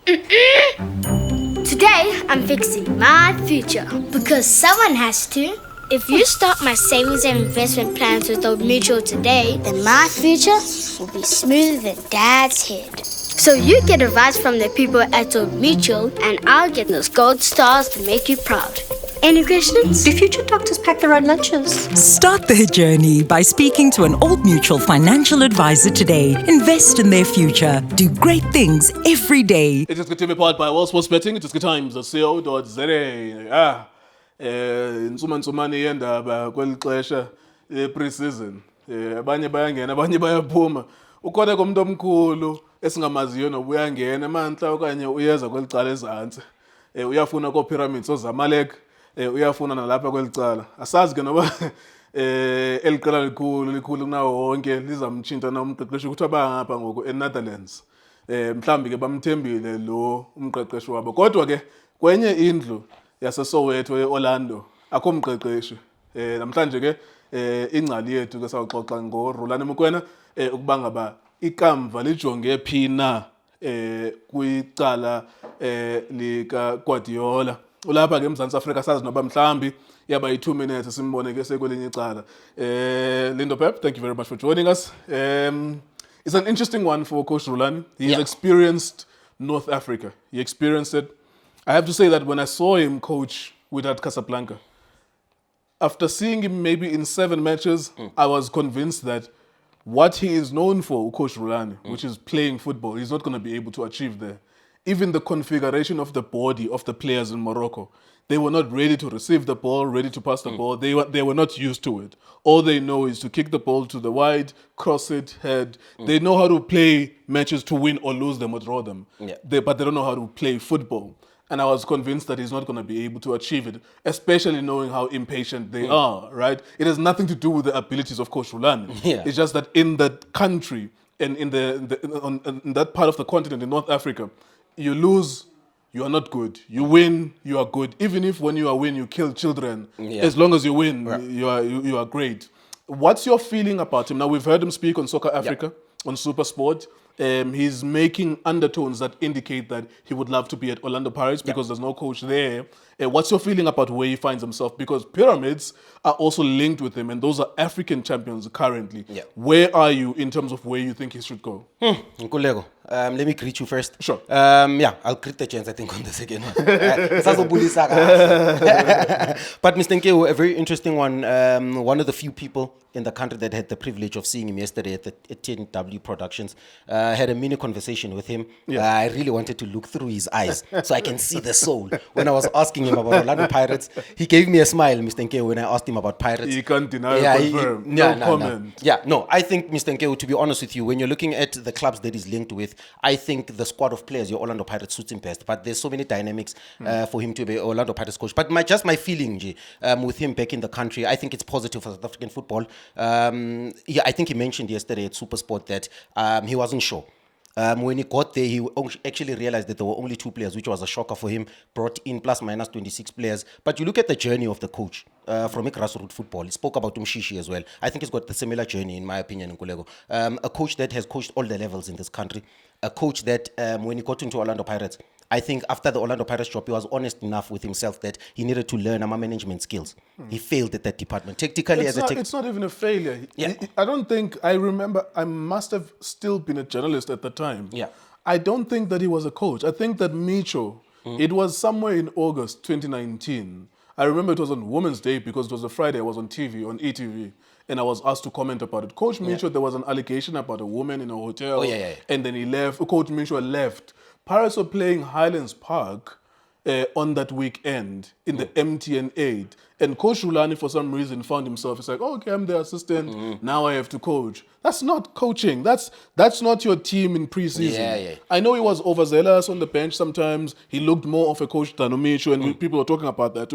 Today, I'm fixing my future because someone has to. If you start my savings and investment plans with Old Mutual today, then my future will be smoother than Dad's head. So you get advice from the people at Old Mutual, and I'll get those gold stars to make you proud. Any questions? Do future doctors pack their own lunches? Start their journey by speaking to an Old Mutual financial advisor today. Invest in their future. Do great things every day. iDiskiTV powered by World Sports Betting. iDiskiTimes.co.za. Insumane yendaba kweli xesha pre-season. Abanye bayangena, abanye bayaphuma. Ukhona komuntu omkhulu esingamaziyo nobuyangena emanhla okanye uyeza kweli cala ezantsi. Uyafuna ko pyramids ozamalek. Uyafuna nalapha kweli cala. Asazi ke noba eliqala likhulu kunawo wonke lizamtshintsha na umqeqeshi ukuthi abangapha ngoku eNetherlands. Mhlambi ke bamthembile lo umqeqeshi wabo. Kodwa ke kwenye indlu yaseSoweto eOrlando akho mqeqeshi. Namhlanje ke ingcali yethu ke sawuxoxa ngoRulani Mokoena ukuba ngaba ikamva lijonge phina kwicala lika Guardiola. Ulapha ke eMzantsi Afrika sazi noba mhlambi yaba yi2 minutes simbone ke sekwelinye icala. Lindo Pep, thank you very much for joining us. It's an interesting one for Coach Rulani. He's experienced North Africa. He experienced it. I have to say that when I saw him coach without Casablanca, after seeing him maybe in 7 matches, I was convinced that what he is known for, Coach Rulani, which is playing football, he's not going to be able to achieve there. Even the configuration of the body of the players in Morocco, they were not ready to receive the ball, ready to pass the ball. They were not used to it. All they know is to kick the ball to the wide, cross it, head. They know how to play matches to win or lose them or draw them. Yeah. But they don't know how to play football. And I was convinced that he's not going to be able to achieve it, especially knowing how impatient they are, right? It has nothing to do with the abilities of Coach Rulani. Yeah. It's just that in that country and in that part of the continent, in North Africa, you lose, you are not good. You win, you are good. Even if when you are win, you kill children. Yeah. As long as you win, Right. you are great. What's your feeling about him? Now, we've heard him speak on Soccer Africa, on Super Sport. He's making undertones that indicate that he would love to be at Orlando Pirates because there's no coach there. What's your feeling about where he finds himself? Because Pyramids are also linked with him, and those are African champions currently. Yeah. Where are you in terms of where you think he should go? Nkululeko, let me greet you first. Sure. I'll greet the gents, I think, on the second one. Sazobulisa kahle. But Mr. Nkewu, a very interesting one. One of the few people in the country that had the privilege of seeing him yesterday at 10W Productions. Had a mini conversation with him. I really wanted to look through his eyes so I can see the soul. When I was asking him about Orlando Pirates, he gave me a smile, Mr. Nkewu, when I asked him about Pirates. You can't deny or confirm. No comment. No, I think, Mr. Nkewu, to be honest with you, when you're looking at the clubs that he's linked with, I think the squad of players, your Orlando Pirates suits him best. But there's so many dynamics for him to be Orlando Pirates coach. But my feeling, with him back in the country, I think it's positive for South African football. I think he mentioned yesterday at Supersport that he wasn't sure. When he got there, he actually realized that there were only 2 players, which was a shocker for him, brought in plus minus 26 players. But you look at the journey of the coach from a grassroots football. He spoke about Umshishi as well. I think he's got the similar journey, in my opinion, Nkululeko. A coach that has coached all the levels in this country. A coach that, when he got into Orlando Pirates, I think after the Orlando Pirates job, he was honest enough with himself that he needed to learn management skills. He failed at that department. Tactically, it's not even a failure. I don't think, I remember, I must have still been a journalist at the time. Yeah. I don't think that he was a coach. I think that Micho, it was somewhere in August 2019. I remember it was on Women's Day because it was a Friday. I was on TV, on ETV. And I was asked to comment about it. Coach Micho, there was an allegation about a woman in a hotel. And then he left. Coach Micho left. Pirates were playing Highlands Park on that weekend in the MTN 8. And Coach Rulani, for some reason, found himself, he's like, oh, okay, I'm the assistant, now I have to coach. That's not coaching. That's not your team in preseason. I know he was overzealous on the bench sometimes. He looked more of a coach than Omichu, and people were talking about that.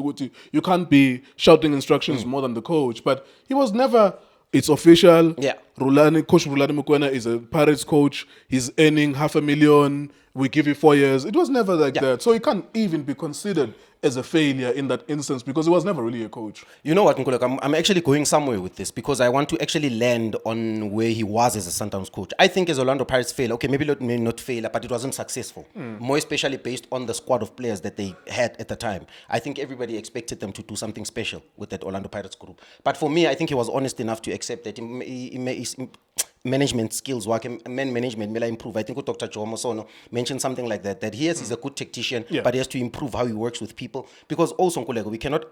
You can't be shouting instructions more than the coach. But he was never, it's official. Coach Rulani Mukwena is a Pirates coach. He's earning $500,000. We give you 4 years. It was never like that. So he can't even be considered as a failure in that instance because he was never really a coach. You know what, Nkulek, I'm actually going somewhere with this because I want to actually land on where he was as a Sundowns coach. I think as Orlando Pirates failure, okay, maybe not failure, but it wasn't successful. More especially based on the squad of players that they had at the time. I think everybody expected them to do something special with that Orlando Pirates group. But for me, I think he was honest enough to accept that his management skills, man management, may improve. I think Dr. Joe Mosono mentioned something like that, that yes, he's a good tactician, but he has to improve how he works with people. Because also, Nkulego, we cannot,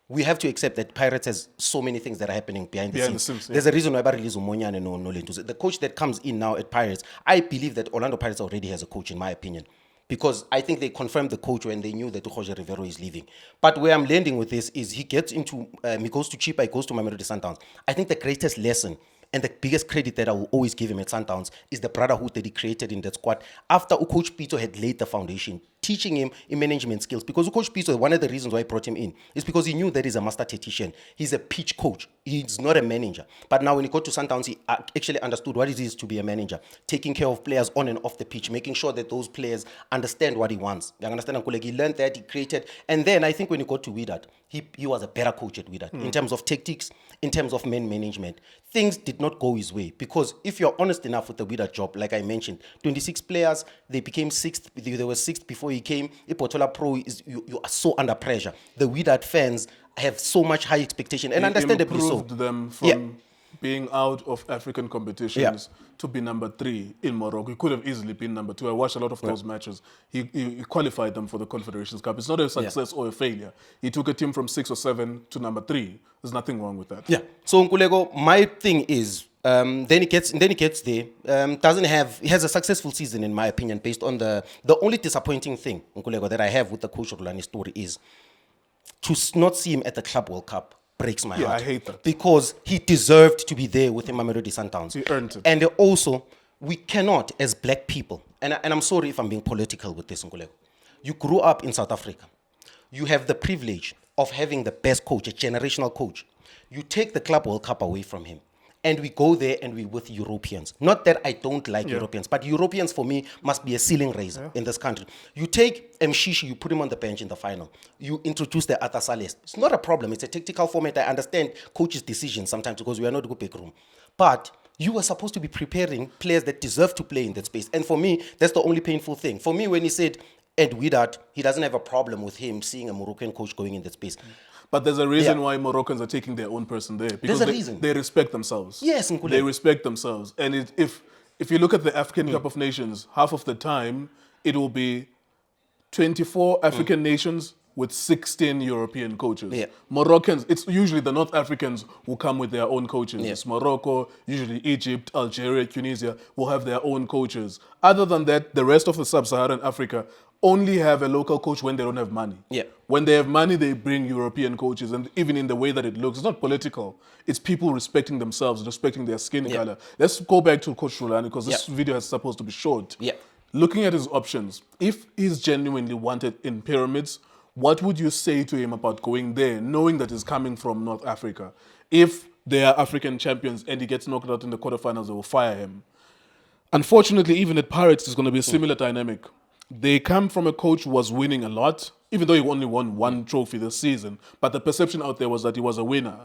we have to accept that Pirates has so many things that are happening behind the scenes. There's a reason why I release Monyane no Lindo. The coach that comes in now at Pirates, I believe that Orlando Pirates already has a coach, in my opinion. Because I think they confirmed the coach when they knew that Jorge Rivero is leaving. But where I'm landing with this is he gets into, he goes to Chipa, he goes to Mamelodi Sundowns. I think the greatest lesson and the biggest credit that I will always give him at Sundowns is the brotherhood that he created in that squad after Coach Pito had laid the foundation, teaching him in management skills. Because Coach Pito, one of the reasons why I brought him in is because he knew that he's a master tactician. He's a pitch coach. He's not a manager. But now when he got to Sundowns, he actually understood what it is to be a manager, taking care of players on and off the pitch, making sure that those players understand what he wants. You understand? He learned that, he created. And then I think when he got to Wydad, he was a better coach at Wydad in terms of tactics, in terms of man management. Things did not go his way because if you're honest enough with the Wydad job, like I mentioned, 26 players, they became sixth. They were sixth before he came. Ipotola Pro, you are so under pressure. The Wydad fans have so much high expectation and understandably so. Improved them from being out of African competitions to be number 3 in Morocco. He could have easily been number 2. I watched a lot of those matches. He qualified them for the Confederations Cup. It's not a success or a failure. He took a team from 6 or 7 to number 3. There's nothing wrong with that. Yeah. So Nkulego, my thing is, then he gets there. He has a successful season in my opinion, based on the only disappointing thing, Nkulego, that I have with the Coach Rulani story is to not see him at the Club World Cup. Breaks my heart. I hate that. Because he deserved to be there with him, Mamelodi Sundowns. He earned it. And also, we cannot, as black people, and I'm sorry if I'm being political with this, Nkulego. You grew up in South Africa. You have the privilege of having the best coach, a generational coach. You take the Club World Cup away from him. And we go there and we with Europeans. Not that I don't like Europeans, but Europeans for me must be a ceiling raiser in this country. You take Mshishi, you put him on the bench in the final. You introduce the Arthur Salles. It's not a problem. It's a tactical format. I understand coaches' decisions sometimes because we are not a good big room. But you are supposed to be preparing players that deserve to play in that space. And for me, that's the only painful thing. For me, when he said Ed Wydad, he doesn't have a problem with him seeing a Moroccan coach going in that space. But there's a reason why Moroccans are taking their own person there. Because There's a reason. They respect themselves. Yes, Nkulego. They respect themselves. And if you look at the African Cup of Nations, half of the time, it will be 24 African nations with 16 European coaches. Yeah. Moroccans, it's usually the North Africans who come with their own coaches. It's Morocco, usually Egypt, Algeria, Tunisia will have their own coaches. Other than that, the rest of the sub-Saharan Africa only have a local coach when they don't have money. Yeah. When they have money, they bring European coaches, and even in the way that it looks, it's not political. It's people respecting themselves, respecting their skin color. Let's go back to Coach Rulani, because this video is supposed to be short. Yeah. Looking at his options, if he's genuinely wanted in pyramids, what would you say to him about going there, knowing that he's coming from North Africa? If they are African champions and he gets knocked out in the quarterfinals, they will fire him. Unfortunately, even at Pirates, it's going to be a similar dynamic. They come from a coach who was winning a lot, even though he only won 1 trophy this season. But the perception out there was that he was a winner.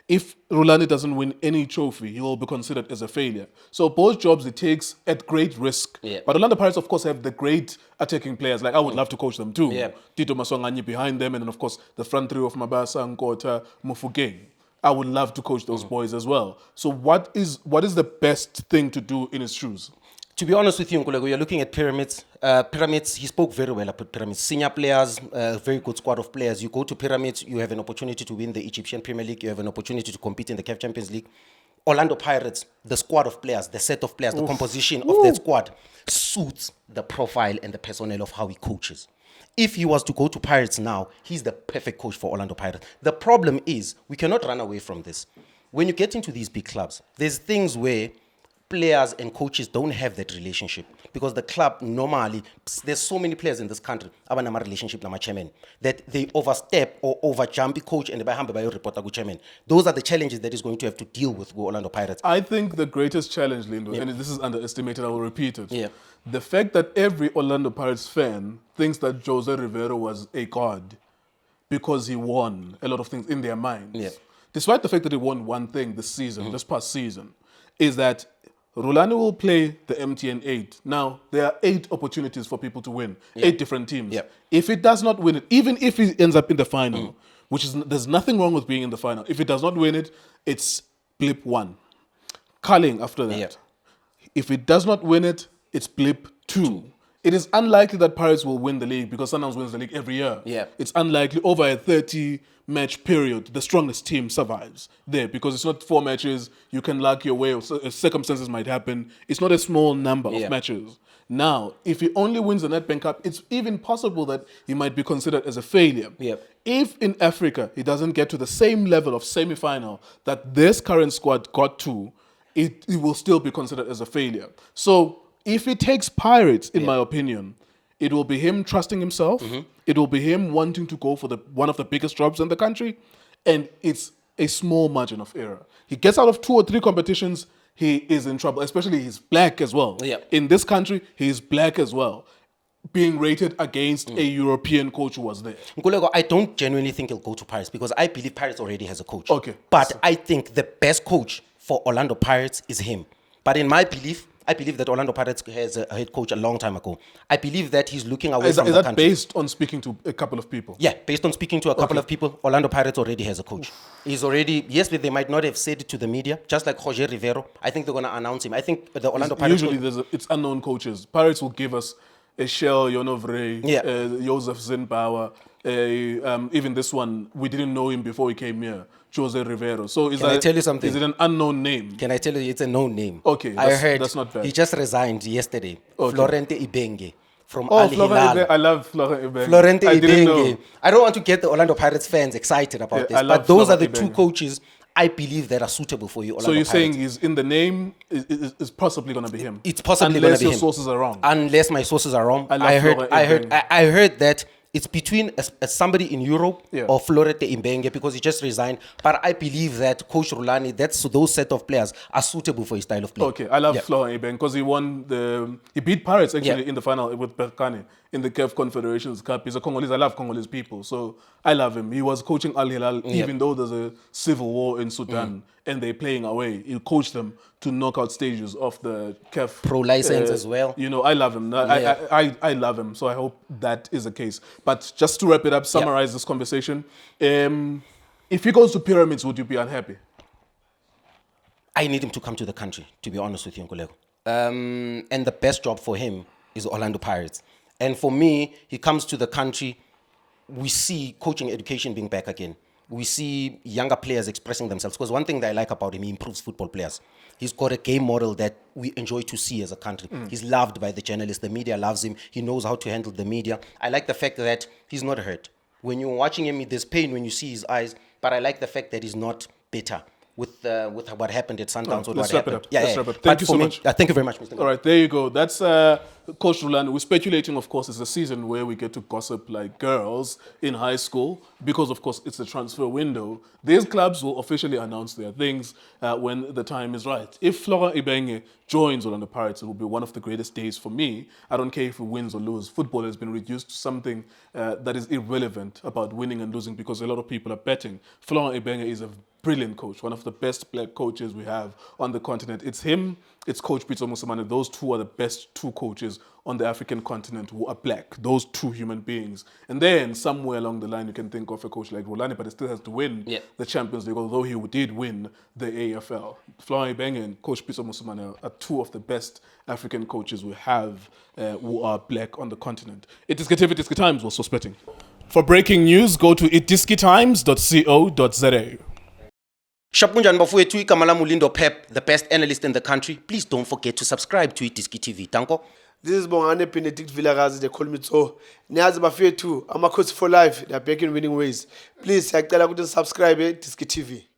If Rulani doesn't win any trophy, he will be considered as a failure. So both jobs he takes at great risk. Yeah. But Orlando Pirates, of course, have the great attacking players. Like, I would love to coach them too. Yeah. Tito Maswanganyi behind them, and then, of course, the front three of Mabasa, Nkota, Mufugeng. I would love to coach those boys as well. So what is the best thing to do in his shoes? To be honest with you, Nkulego, you're looking at Pyramids. Pyramids, he spoke very well about Pyramids. Senior players, very good squad of players. You go to Pyramids, you have an opportunity to win the Egyptian Premier League. You have an opportunity to compete in the CAF Champions League. Orlando Pirates, the squad of players, the set of players, the composition of that squad suits the profile and the personnel of how he coaches. If he was to go to Pirates now, he's the perfect coach for Orlando Pirates. The problem is, we cannot run away from this. When you get into these big clubs, there's things where players and coaches don't have that relationship because the club normally, there's so many players in this country, abanama relationship nama chairman, that they overstep or overjump the coach and by report to chairman. Those are the challenges that is going to have to deal with Orlando Pirates. I think the greatest challenge, Lindo, and this is underestimated, I will repeat it. Yeah. The fact that every Orlando Pirates fan thinks that Jose Rivero was a god because he won a lot of things in their minds. Yeah. Despite the fact that he won one thing this season, this past season, is that Rulani will play the MTN 8. Now, there are 8 opportunities for people to win, 8 different teams. Yeah. If it does not win it, even if he ends up in the final, which is, there's nothing wrong with being in the final. If it does not win it, it's blip 1. Culling after that. Yeah. If it does not win it, it's blip 2. It is unlikely that Pirates will win the league because Sundowns wins the league every year. Yeah. It's unlikely over a 30-match period, the strongest team survives there because it's not 4 matches. You can luck your way, or circumstances might happen. It's not a small number of matches. Now, if he only wins the Nedbank Cup, it's even possible that he might be considered as a failure. Yep. If in Africa he doesn't get to the same level of semi-final that this current squad got to, it will still be considered as a failure. So if it takes Pirates, in my opinion, it will be him trusting himself. It will be him wanting to go for one of the biggest jobs in the country. And it's a small margin of error. He gets out of 2 or 3 competitions, he is in trouble, especially he's black as well. Yeah. In this country, he is black as well, being rated against a European coach who was there. Nkululeko, I don't genuinely think he'll go to Pirates because I believe Pirates already has a coach. Okay. But I think the best coach for Orlando Pirates is him. But in my belief, I believe that Orlando Pirates has a head coach a long time ago. I believe that he's looking away from the country. Is that based on speaking to a couple of people? Yeah, based on speaking to a couple of people, Orlando Pirates already has a coach. He's already, yes, they might not have said it to the media, just like Jose Rivero. I think they're going to announce him. I think the Orlando Pirates... Usually it's unknown coaches. Pirates will give us a Shell, Yonovre, Joseph Zimbauer. Even this one, we didn't know him before he came here, Jose Rivero. So Can I tell you something? Is it an unknown name? Can I tell you, it's a known name. Okay, I heard that's not bad. He just resigned yesterday. Okay. Florente Ibenge from Al Hilal. I love Florente Ibenge. Florente I didn't know. Ibenge. I don't want to get the Orlando Pirates fans excited about this, but those are the 2 coaches I believe that are suitable for you. Orlando So you're Pirates. saying he's in the name is possibly going to be him? It's possibly going to be him. Unless your sources are wrong. Unless my sources are wrong. I heard that it's between somebody in Europe or Florente Ibenge because he just resigned. But I believe that Coach Rulani, those set of players are suitable for his style of play. Okay, I love Florente Ibenge because he beat Pirates actually in the final with Berkane in the CAF Confederations Cup. He's a Congolese. I love Congolese people, so I love him. He was coaching Al Hilal even though there's a civil war in Sudan and they're playing away. He coached them to knockout stages of the CAF Pro license as well. You know, I love him. I love him. So I hope that is the case. But just to wrap it up, summarize this conversation. If he goes to Pyramids, would you be unhappy? I need him to come to the country, to be honest with you, Nkululeko. And the best job for him is Orlando Pirates. And for me, he comes to the country, we see coaching education being back again. We see younger players expressing themselves. Because one thing that I like about him, he improves football players. He's got a game model that we enjoy to see as a country. He's loved by the journalists. The media loves him. He knows how to handle the media. I like the fact that he's not hurt. When you're watching him, there's pain when you see his eyes. But I like the fact that he's not bitter with what happened at Sundowns. Let's wrap it up. Yeah, Let's wrap it up. But Thank you so much. Thank you very much, Mr. All right, there you go. That's Coach Rulani. We're speculating, of course, it's a season where we get to gossip like girls in high school because, of course, it's a transfer window. These clubs will officially announce their things when the time is right. If Florent Ibenge joins Orlando Pirates, it will be one of the greatest days for me. I don't care if he wins or loses. Football has been reduced to something that is irrelevant about winning and losing because a lot of people are betting. Florent Ibenge is a brilliant coach, one of the best black coaches we have on the continent. It's him, it's Coach Pitso Mosimane. Those 2 are the best 2 coaches on the African continent who are black. Those 2 human beings. And then somewhere along the line you can think of a coach like Rulani, but he still has to win the Champions League, although he did win the AFL. Florent Ibenge and Coach Pitso Mosimane are 2 of the best African coaches we have who are black on the continent. iDiskiTV, iDiski Times, also spitting. For breaking news, go to iDiskiTimes.co.za. Shapunjan bafowethu igama lami Lindo Pep, the best analyst in the country. Please don't forget to subscribe to iDiskiTV. Tanko. This is Monyane Benedict Vilakazi, they call me so. Niyazi bafowethu, ama coach for life, they are back in winning ways. Please, siyacela ukuthi subscribe iDiskiTV.